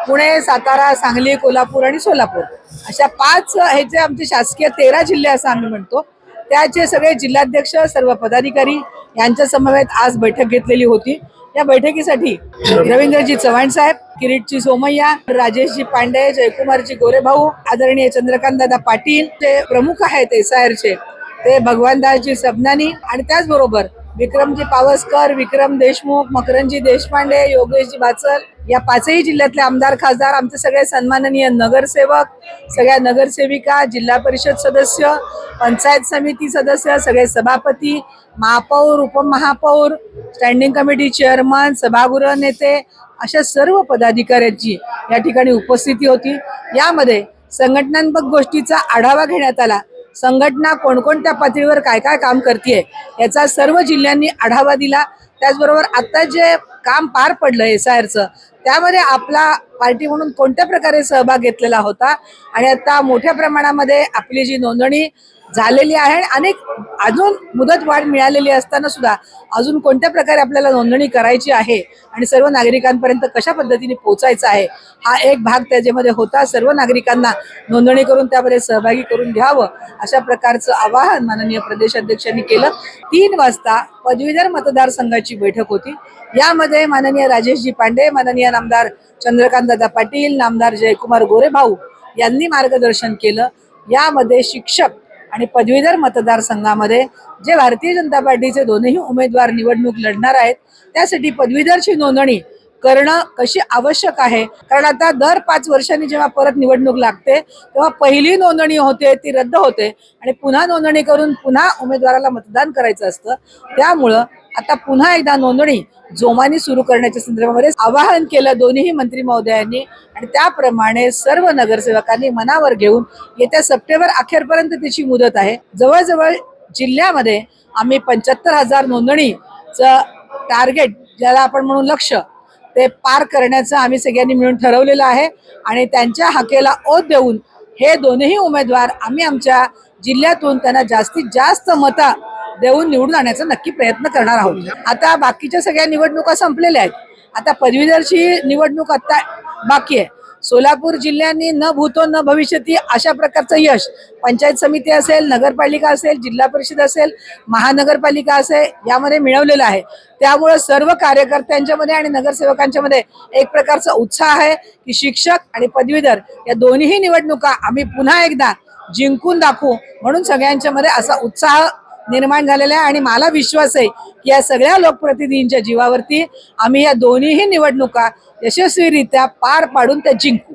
पुणे, सातारा, सांगली, कोल्हापूर आणि सोलापूर अशा 5 हे जे आमचे शासकीय 13 जिल्हे असं आम्ही म्हणतो, त्याचे सगळे जिल्हाध्यक्ष, सर्व पदाधिकारी यांच्या समवेत आज बैठक घेतलेली होती। या बैठकीसाठी रवींद्रजी चव्हाण साहेब, किरीटजी सोमय्या, राजेशजी पांडे, जयकुमारजी गोरेभाऊ, आदरणीय चंद्रकांत दादा पाटील, ते प्रमुख आहेत SIRचे ते भगवानदासजी सबनानी आणि त्याचबरोबर विक्रमजी पावसकर, विक्रम देशमुख, मकरंदजी देशपांडे, योगेशजी बाचल या 5ही जिल्ह्यातले आमदार खासदार, आमचे सगळे सन्माननीय नगरसेवक, सगळ्या नगरसेविका, जिल्हा परिषद सदस्य, पंचायत समिती सदस्य, सगळे सभापती, महापौर, उपमहापौर, स्टँडिंग कमिटी चेअरमन, सभागृह नेते अशा सर्व पदाधिकाऱ्यांची या ठिकाणी उपस्थिती होती। यामध्ये संघटनात्मक गोष्टीचा आढावा घेण्यात आला। संघटना कोणकोणत्या पातळीवर काय काय काम करते याचा सर्व जिल्ह्यांनी आढावा दिला। त्याचबरोबर आता जे काम पार पडलं SIRचं त्यामध्ये आपला पार्टी म्हणून कोणत्या प्रकारे सहभाग घेतलेला होता आणि आता मोठ्या प्रमाणामध्ये आपली जी नोंदणी झालेली आहे, अनेक अजून मुदत वाढ मिळालेली असताना सुद्धा अजून कोणत्या प्रकारे आपल्याला नोंदणी करायची आहे आणि सर्व नागरिकांपर्यंत कशा पद्धतीने पोहोचायचं आहे हा एक भाग त्याच्यामध्ये होता। सर्व नागरिकांना नोंदणी करून त्यामध्ये सहभागी करून घ्यावं अशा प्रकारचं आवाहन माननीय प्रदेशाध्यक्षांनी केलं। 3 वाजता पदवीधर मतदारसंघाची बैठक होती। यामध्ये माननीय राजेशजी पांडे, माननीय नामदार चंद्रकांत दादा पाटील, नामदार जयकुमार गोरेभाऊ यांनी मार्गदर्शन केलं। यामध्ये शिक्षक आणि पदवीधर मतदारसंघामध्ये जे भारतीय जनता पार्टीचे दोनही उमेदवार निवडणूक लढणार आहेत त्यासाठी पदवीधरची नोंदणी करणं कशी आवश्यक आहे, कारण आता दर 5 वर्षांनी जेव्हा परत निवडणूक लागते तेव्हा पहिली नोंदणी होते ती रद्द होते आणि पुन्हा नोंदणी करून पुन्हा उमेदवाराला मतदान करायचं असतं। त्यामुळं आता पुन्हा एकदा नोंदणी जोमाने सुरू करण्याच्या संदर्भामध्ये आवाहन केलं दोन्ही मंत्री महोदयांनी आणि त्याप्रमाणे सर्व नगरसेवकांनी मनावर घेऊन येत्या सप्टेंबर अखेरपर्यंत त्याची मुदत आहे। जवळजवळ जिल्ह्यामध्ये आम्ही 75,000 नोंदणीचं टार्गेट ज्याला आपण म्हणून लक्ष ते पार करण्याचं आम्ही सगळ्यांनी मिळून ठरवलेलं आहे आणि त्यांच्या हाकेला ओढ देऊन हे दोन्ही उमेदवार आम्ही आमच्या जिल्ह्यातून त्यांना जास्तीत जास्त मतं देऊन निवडून आणण्याचा नक्की प्रयत्न करणार आहोत। आता बाकीच्या सगळ्या निवडणुका संपलेल्या आहेत, आता पदवीधरची निवडणूक आता बाकी आहे। सोलापूर जिल्ह्यांनी न भूतो न भविष्यती अशा प्रकारचं यश पंचायत समिती असेल, नगरपालिका असेल, जिल्हा परिषद असेल, महानगरपालिका असेल यामध्ये मिळवलेलं आहे। त्यामुळे सर्व कार्यकर्त्यांच्यामध्ये आणि नगरसेवकांच्यामध्ये एक प्रकारचा उत्साह आहे की शिक्षक आणि पदवीधर या दोन्ही निवडणुका आम्ही पुन्हा एकदा जिंकून दाखवू म्हणून सगळ्यांच्यामध्ये असा उत्साह निर्माण झालेला आहे आणि मला विश्वास आहे की या सगळ्या लोकप्रतिनिधींच्या जीवावरती आम्ही या दोन्ही निवडणुका यशस्वीरित्या पार पाडून त्या जिंकू।